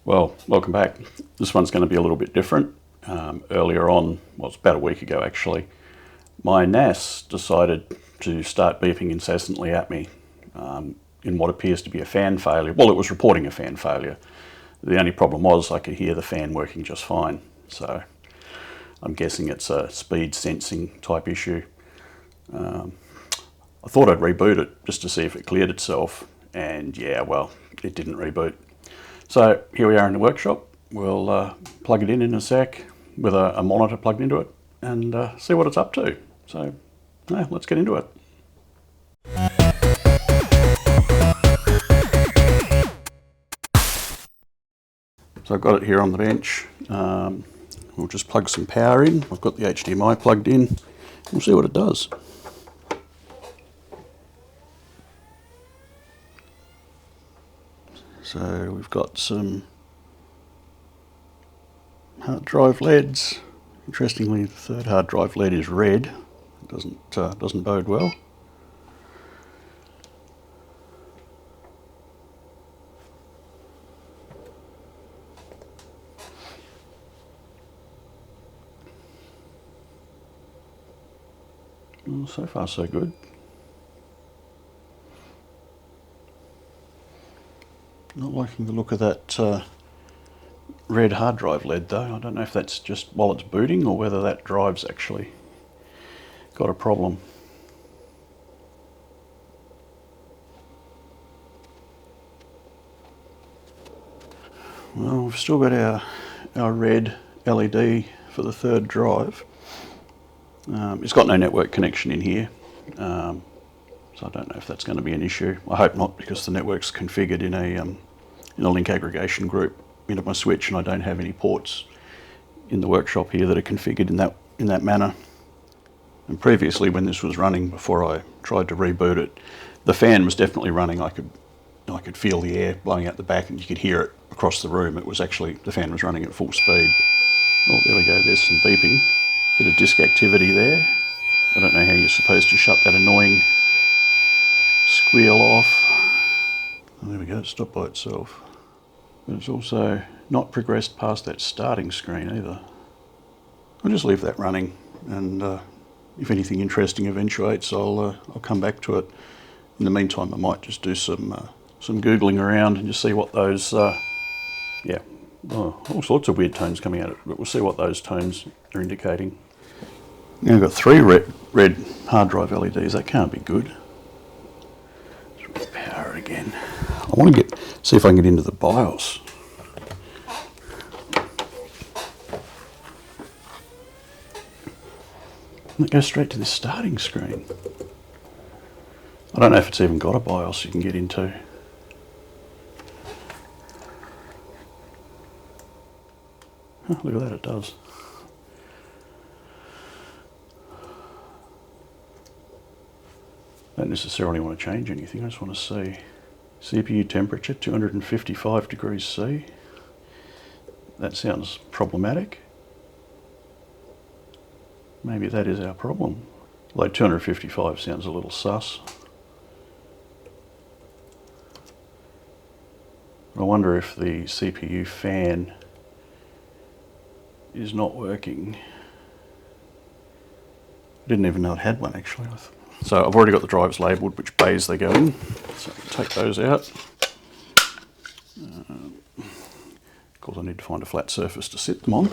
Well, welcome back. This one's going to be a little bit different. Earlier on, well, it's about a week ago actually, my NAS decided to start beeping incessantly at me in what appears to be a fan failure. Well, it was reporting a fan failure. The only problem was I could hear the fan working just fine. So I'm guessing it's a speed sensing type issue. I thought I'd reboot it just to see if it cleared itself, and yeah, well, it didn't reboot. So here we are in the workshop. We'll plug it in a sec with a monitor plugged into it and see what it's up to. So yeah, let's get into it. So I've got it here on the bench. We'll just plug some power in. I've got the HDMI plugged in. We'll see what it does. So we've got some hard drive LEDs. Interestingly, the third hard drive LED is red. It doesn't bode well. Well, so far so good. Not liking the look of that red hard drive LED though. I don't know if that's just while it's booting or whether that drive's actually got a problem. Well, we've still got our red LED for the third drive. It's got no network connection in here, so I don't know if that's going to be an issue. I hope not, because the network's configured in a link aggregation group into my switch, and I don't have any ports in the workshop here that are configured in that manner. And previously, when this was running, before I tried to reboot it, the fan was definitely running. I could feel the air blowing out the back, and you could hear it across the room. It was actually, the fan was running at full speed. Oh, there we go. There's some beeping. Bit of disk activity there. I don't know how you're supposed to shut that annoying squeal off. Oh, there we go. It stopped by itself. But it's also not progressed past that starting screen either. I'll just leave that running, and if anything interesting eventuates, I'll come back to it. In the meantime, I might just do some Googling around and just see what those, all sorts of weird tones coming out of it, but we'll see what those tones are indicating. Now I've got 3 red hard drive LEDs. That can't be good. Let's power it again. I want to see if I can get into the BIOS. And it goes straight to this starting screen. I don't know if it's even got a BIOS you can get into. Oh, look at that, it does. Don't necessarily want to change anything, I just want to see. CPU temperature, 255 degrees C. That sounds problematic. Maybe that is our problem. Although 255 sounds a little sus. I wonder if the CPU fan is not working. I didn't even know it had one actually. So I've already got the drives labelled, which bays they go in. So I can take those out. Of course I need to find a flat surface to sit them on.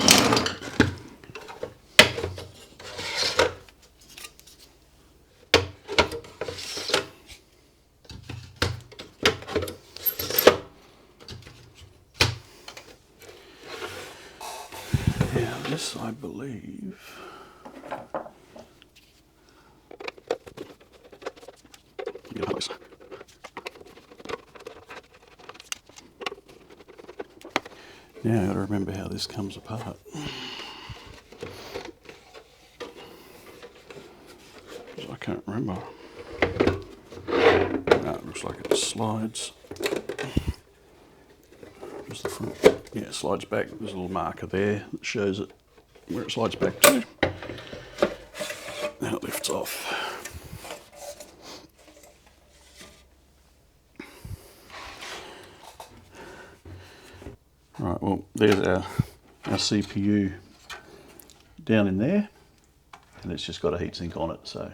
Now this, I believe, now I've got to remember how this comes apart. I can't remember. No, it looks like it slides. Just the front. Yeah, it slides back. There's a little marker there that shows it where it slides back to. Then it lifts off. Right, well, there's our CPU down in there, and it's just got a heatsink on it, so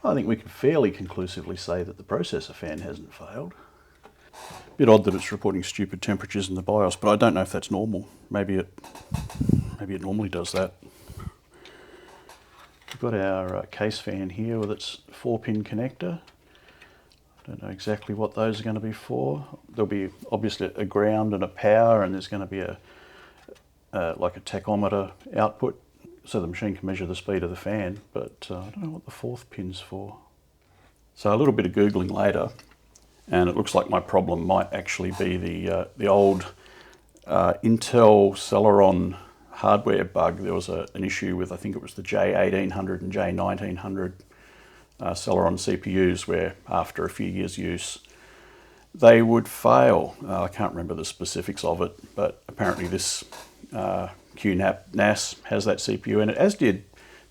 I think we can fairly conclusively say that the processor fan hasn't failed. Bit odd that it's reporting stupid temperatures in the BIOS, but I don't know if that's normal. Maybe it normally does that. We've got our case fan here with its 4-pin connector. Don't know exactly what those are going to be for. There'll be obviously a ground and a power, and there's going to be like a tachometer output, so the machine can measure the speed of the fan, but I don't know what the 4th pin's for. So a little bit of Googling later, and it looks like my problem might actually be the old Intel Celeron hardware bug. There was an issue with, I think it was the J1800 and J1900 Celeron CPUs, where after a few years use they would fail. I can't remember the specifics of it, but apparently this QNAP NAS has that CPU in it, as did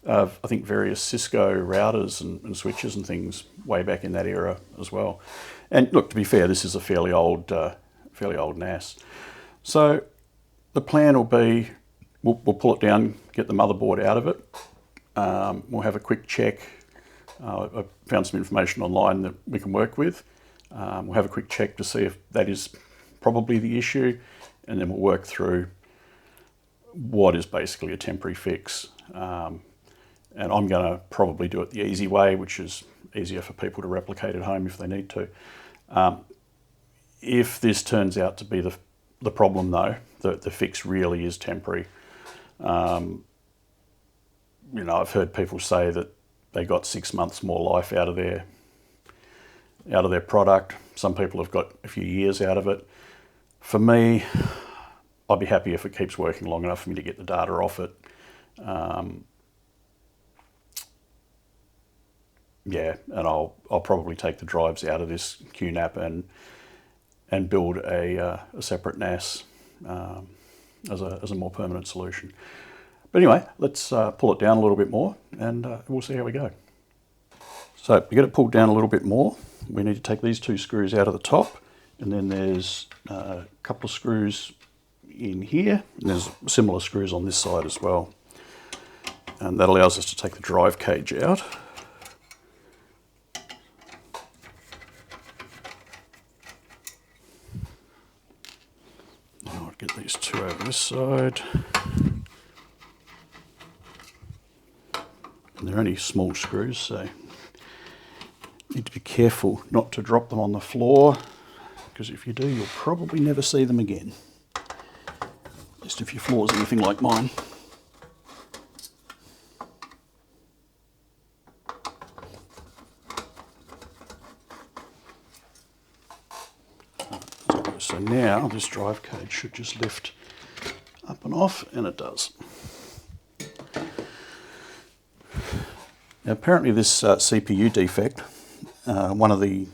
I think various Cisco routers and switches and things way back in that era as well. And look, to be fair, this is a fairly old NAS. So the plan will be, we'll pull it down, get the motherboard out of it. We'll have a quick check. I found some information online that we can work with. We'll have a quick check to see if that is probably the issue, and then we'll work through what is basically a temporary fix. And I'm going to probably do it the easy way, which is easier for people to replicate at home if they need to. If this turns out to be the problem, though, the fix really is temporary. You know, I've heard people say that they got 6 months more life out of their product. Some people have got a few years out of it. For me, I'd be happy if it keeps working long enough for me to get the data off it. Yeah, and I'll probably take the drives out of this QNAP and build a separate NAS as a more permanent solution. But anyway, let's pull it down a little bit more, and we'll see how we go. So to get it pulled down a little bit more, we need to take these 2 screws out of the top, and then there's a couple of screws in here, and there's similar screws on this side as well. And that allows us to take the drive cage out. I'll get these 2 over this side. And they're only small screws, so you need to be careful not to drop them on the floor, because if you do, you'll probably never see them again. At least if your floor is anything like mine. So now this drive cage should just lift up and off, and it does. Now apparently this CPU defect, one of the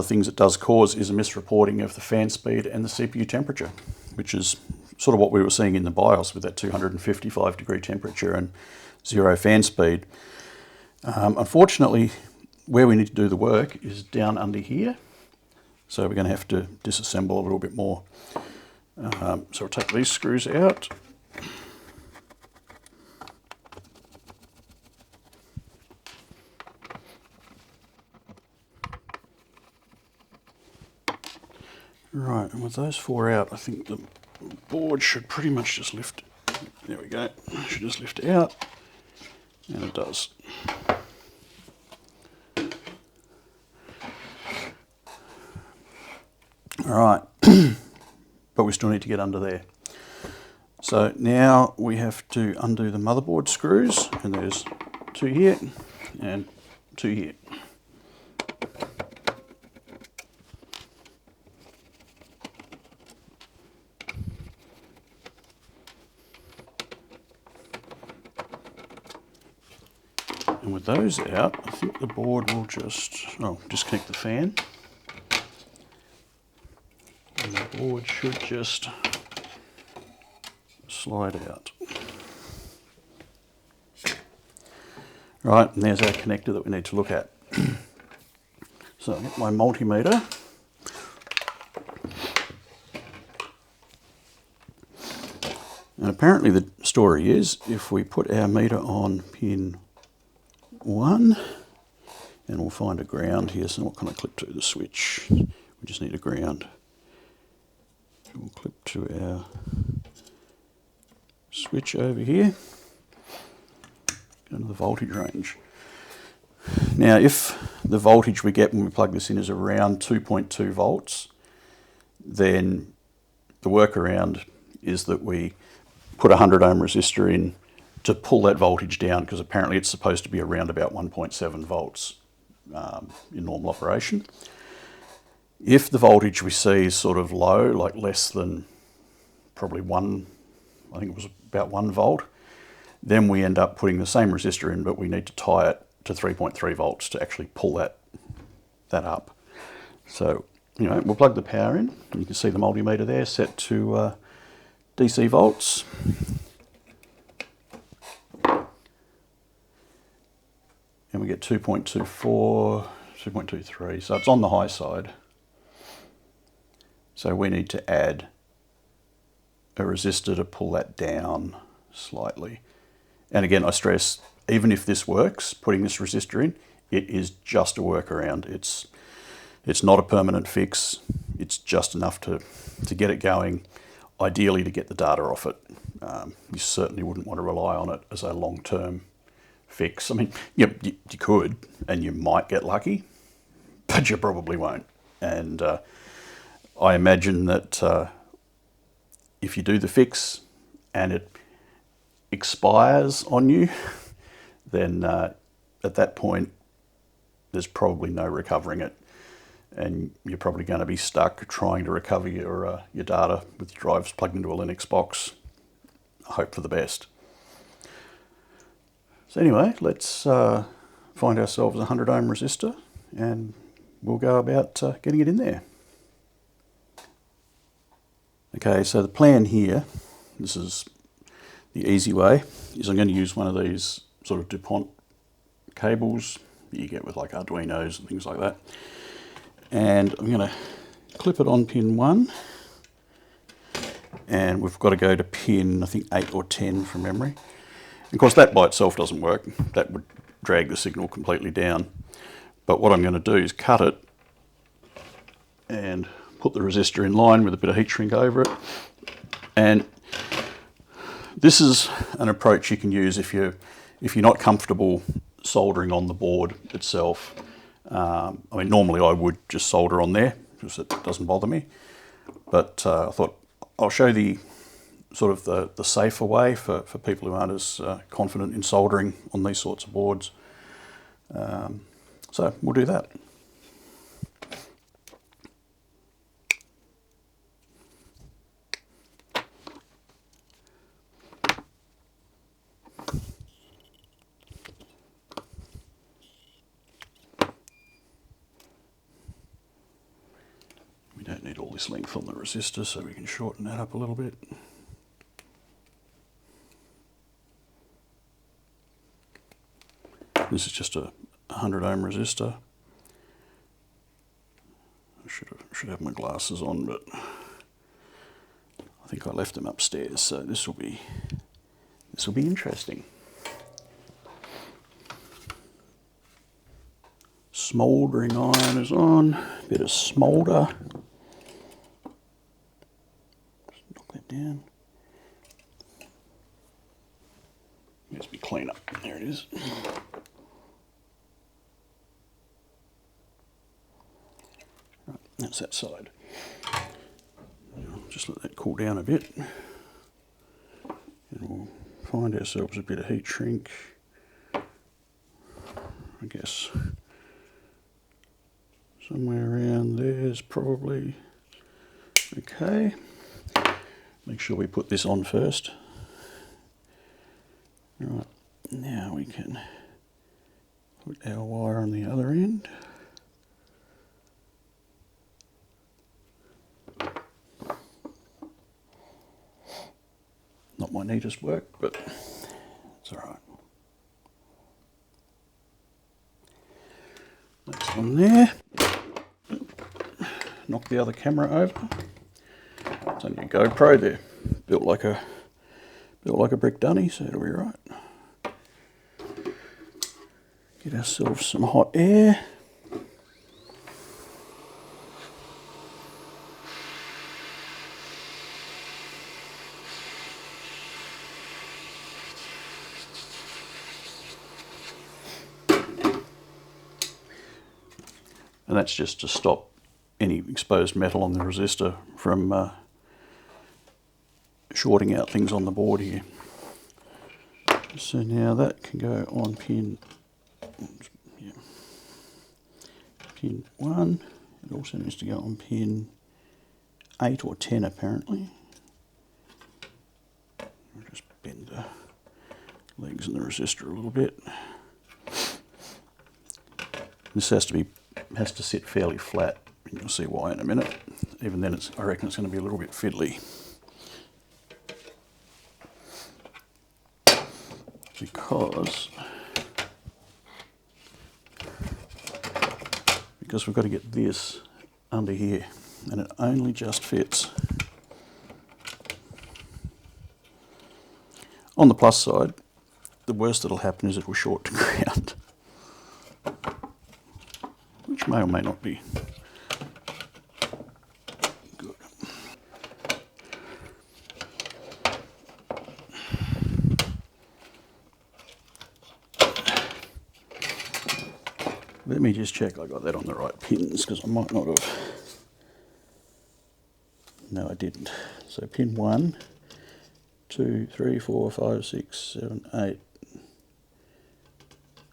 things it does cause is a misreporting of the fan speed and the CPU temperature, which is sort of what we were seeing in the BIOS with that 255 degree temperature and 0 fan speed. Unfortunately, where we need to do the work is down under here, so we're going to have to disassemble a little bit more. So we'll take these screws out. Right, and with those 4 out, I think the board should pretty much just lift. There we go. It should just lift out, and it does. All right, but we still need to get under there. So now we have to undo the motherboard screws, and there's 2 here and 2 here. And with those out, I think the board will just, disconnect the fan. And the board should just slide out. Right, and there's our connector that we need to look at. So I've got my multimeter. And apparently the story is if we put our meter on pin 1, and we'll find a ground here, so what can I clip to? The switch. We just need a ground. We'll clip to our switch over here. Go to the voltage range. Now if the voltage we get when we plug this in is around 2.2 volts, then the workaround is that we put a 100 ohm resistor in to pull that voltage down, because apparently it's supposed to be around about 1.7 volts in normal operation. If the voltage we see is sort of low, like less than probably 1, I think it was about 1 volt, then we end up putting the same resistor in, but we need to tie it to 3.3 volts to actually pull that up. So, you know, we'll plug the power in, and you can see the multimeter there set to DC volts. And we get 2.24, 2.23, so it's on the high side. So we need to add a resistor to pull that down slightly. And again, I stress, even if this works, putting this resistor in, it is just a workaround. It's not a permanent fix. It's just enough to get it going, ideally to get the data off it. You certainly wouldn't want to rely on it as a long-term fix. I mean, you could, and you might get lucky, but you probably won't. And I imagine that if you do the fix and it expires on you, then at that point there's probably no recovering it, and you're probably going to be stuck trying to recover your data with drives plugged into a Linux box. I hope for the best. So anyway, let's find ourselves a 100 ohm resistor, and we'll go about getting it in there. Okay, so the plan here, this is the easy way, is I'm going to use one of these sort of DuPont cables that you get with like Arduinos and things like that. And I'm going to clip it on pin 1. And we've got to go to pin, I think, 8 or 10 from memory. And of course, that by itself doesn't work. That would drag the signal completely down. But what I'm going to do is cut it and put the resistor in line with a bit of heat shrink over it. And this is an approach you can use if you're not comfortable soldering on the board itself. I mean, normally I would just solder on there because it doesn't bother me. But I thought I'll show the sort of the safer way for people who aren't as confident in soldering on these sorts of boards. So we'll do that. We don't need all this length on the resistor, so we can shorten that up a little bit. This is just a 100 ohm resistor. I should have my glasses on, but I think I left them upstairs, so this will be interesting. Smouldering iron is on, a bit of smoulder. Just knock that down. Let's be clean up. There it is. Right, that's that side. I'll just let that cool down a bit. And we'll find ourselves a bit of heat shrink. I guess somewhere around there is probably okay. Make sure we put this on first. Right, now we can put our wire on the other end. Not my neatest work, but it's all right. That's on there. Knock the other camera over. It's only a GoPro there, built like a Built like a brick dunny, so it'll be right. Get ourselves some hot air. And that's just to stop any exposed metal on the resistor from shorting out things on the board here. So now that can go on pin 1. It also needs to go on pin 8 or 10 apparently. I'll just bend the legs in the resistor a little bit. This has to sit fairly flat, and you'll see why in a minute. Even then, I reckon it's going to be a little bit fiddly. Because we've got to get this under here, and it only just fits. On the plus side, the worst that'll happen is it will short to ground, which may or may not be good. Let me just check I got that on the right pins, because I might not have. No, I didn't. So pin 1, 2, 3, 4, 5, 6, 7, 8.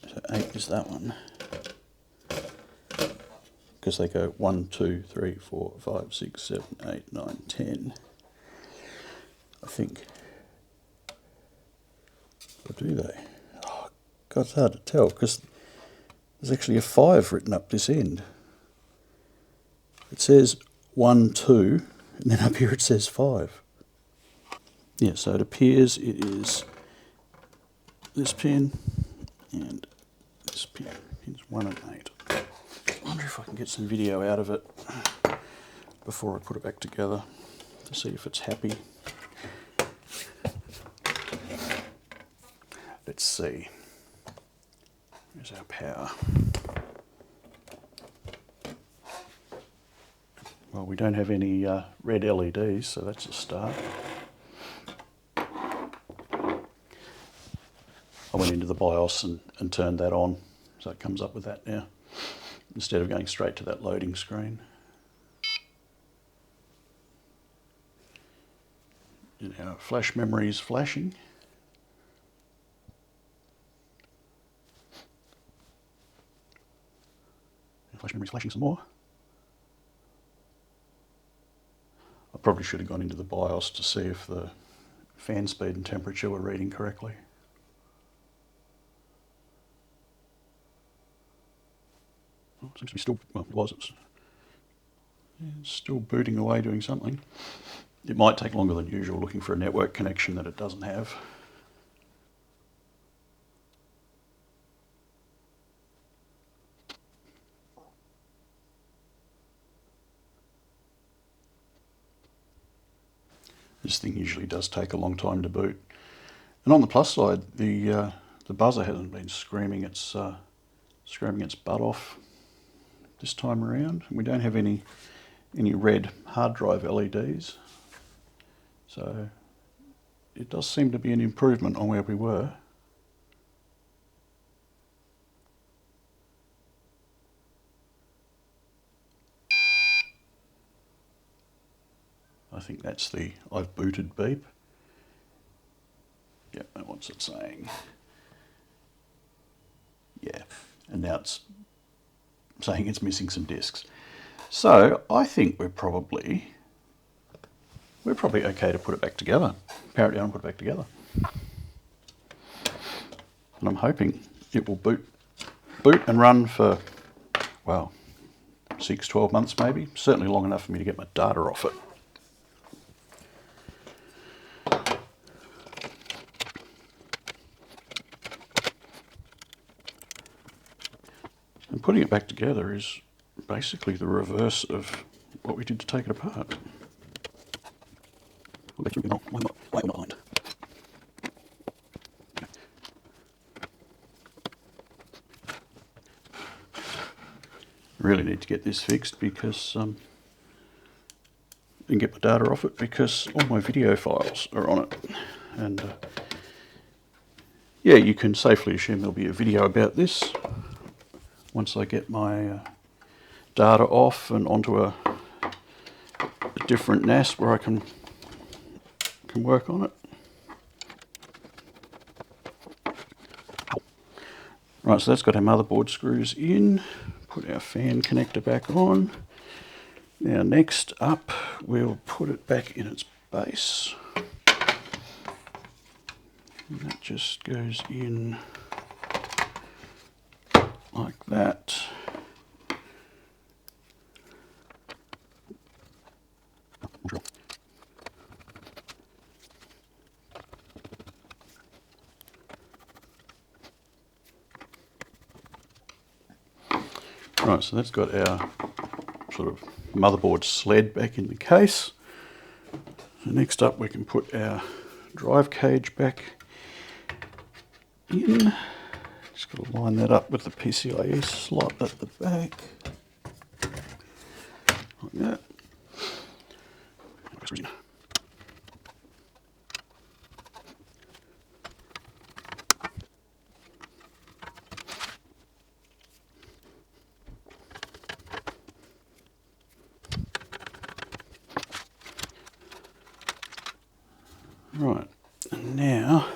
So 8 is that one. Because they go 1, 2, 3, 4, 5, 6, 7, 8, 9, 10. I think. Or do they? Oh, God, it's hard to tell, because there's actually a 5 written up this end. It says 1, 2, and then up here it says 5. Yeah, so it appears it is this pin and this pin, pins 1 and 8. I wonder if I can get some video out of it before I put it back together to see if it's happy. Let's see. Here's our power. Well, we don't have any red LEDs, so that's a start. I went into the BIOS and turned that on, so it comes up with that now, instead of going straight to that loading screen. And our flash memory is flashing. Flash memory is flashing some more. I probably should have gone into the BIOS to see if the fan speed and temperature were reading correctly. Oh, it seems to be still, well, it was. It's still booting away doing something. It might take longer than usual looking for a network connection that it doesn't have. This thing usually does take a long time to boot. And on the plus side, the buzzer hasn't been screaming its butt off this time around. And we don't have any red hard drive LEDs. So it does seem to be an improvement on where we were. I think that's the I've booted beep. Yep, and what's it saying? Yeah, and now it's saying it's missing some discs. So I think we're probably okay to put it back together. Power it down and put it back together. And I'm hoping it will boot and run for, well, 6, 12 months maybe. Certainly long enough for me to get my data off it. And putting it back together is basically the reverse of what we did to take it apart. We'll go through why we're not behind. really need to get this fixed because and get my data off it because all my video files are on it. And yeah, you can safely assume there'll be a video about this once I get my data off and onto a different NAS where I can work on it. Right, so that's got our motherboard screws in. Put our fan connector back on. Now next up, we'll put it back in its base. And that just goes in like that. Right, so that's got our sort of motherboard sled back in the case. So next up we can put our drive cage back in. Just got to line that up with the PCIe slot at the back. Like that. Right, and now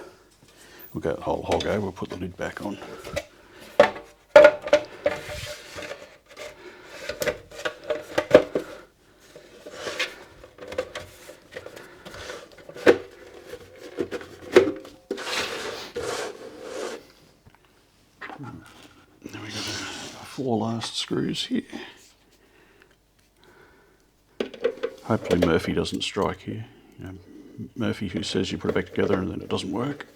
we'll go the whole hog, we'll put the lid back on. Now we've got our 4 last screws here. Hopefully Murphy doesn't strike here. You know, Murphy who says you put it back together and then it doesn't work.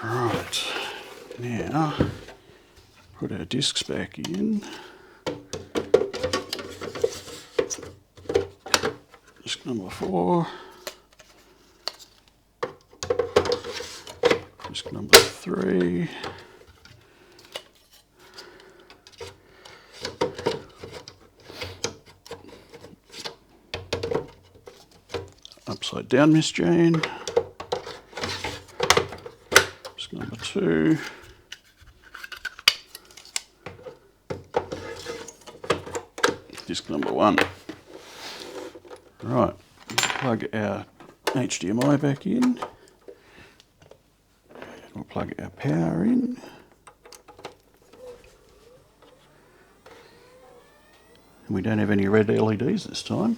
Right, now put our discs back in. Disc number 4. Disc number 3. Upside down, Miss Jane. Disc number 2. Disc number 1. Right, plug our HDMI back in. We'll plug our power in. And we don't have any red LEDs this time.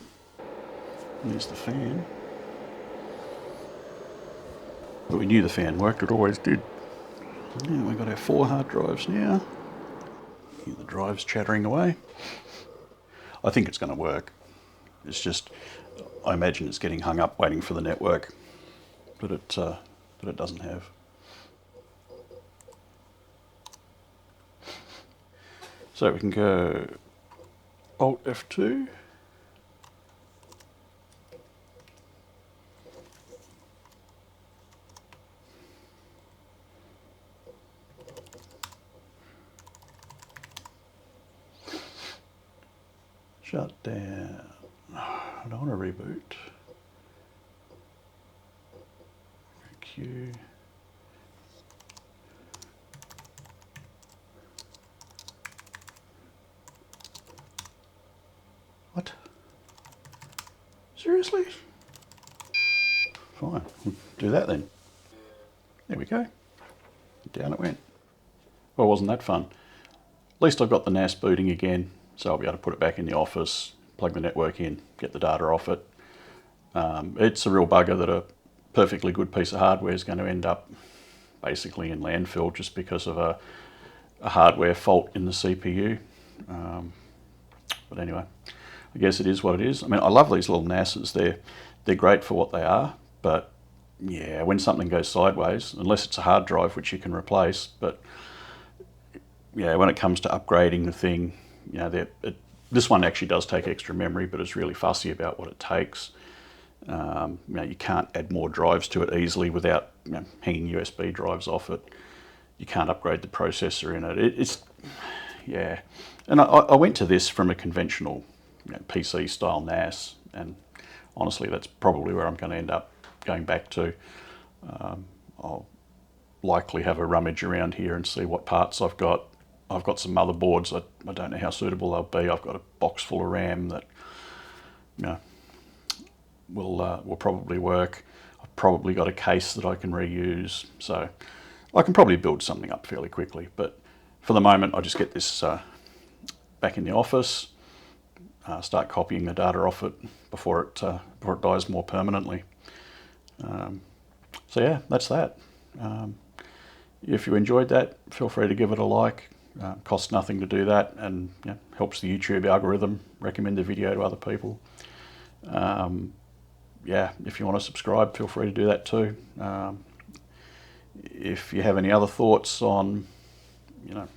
There's the fan. But we knew the fan worked, it always did. Yeah, we've got our 4 hard drives now. Hear the drives chattering away. I think it's going to work. It's just, I imagine it's getting hung up waiting for the network that it doesn't have. So we can go Alt F2. Shut down. I don't want to reboot. Q. What? Seriously? Fine, we'll do that then. There we go. Down it went. Well, wasn't that fun? At least I've got the NAS booting again, so I'll be able to put it back in the office, plug the network in, get the data off it. It's a real bugger that a perfectly good piece of hardware is going to end up basically in landfill just because of a hardware fault in the CPU. But anyway, I guess it is what it is. I mean, I love these little NASs. They're great for what they are, but yeah, when something goes sideways, unless it's a hard drive which you can replace, but yeah, when it comes to upgrading the thing, you know, this one actually does take extra memory, but it's really fussy about what it takes. You know, you can't add more drives to it easily without, you know, hanging USB drives off it. You can't upgrade the processor in it. It's yeah, and I went to this from a conventional, you know, PC style NAS, and honestly, that's probably where I'm going to end up going back to. I'll likely have a rummage around here and see what parts I've got. I've got some motherboards. I don't know how suitable they'll be. I've got a box full of RAM that, you know, will probably work. I've probably got a case that I can reuse, so I can probably build something up fairly quickly. But for the moment, I just get this back in the office, start copying the data off it before it dies more permanently. So yeah, that's that. If you enjoyed that, feel free to give it a like. Costs nothing to do that, and, you know, helps the YouTube algorithm recommend the video to other people. Yeah, if you want to subscribe, feel free to do that too. If you have any other thoughts on, you know,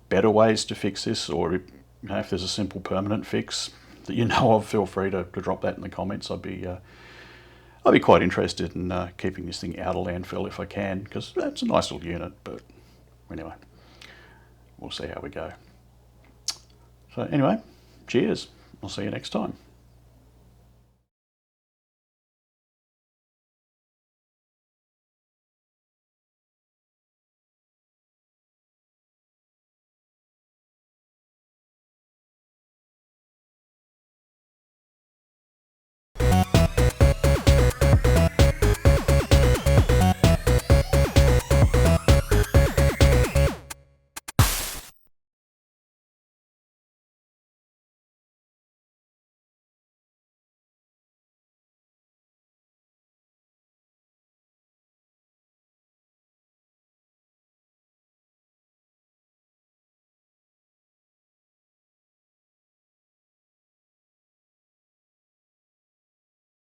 better ways to fix this, or, you know, if there's a simple permanent fix that you know of, feel free to drop that in the comments. I'd be quite interested in keeping this thing out of landfill if I can, because it's a nice little unit. But anyway, we'll see how we go. So anyway, cheers. I'll see you next time.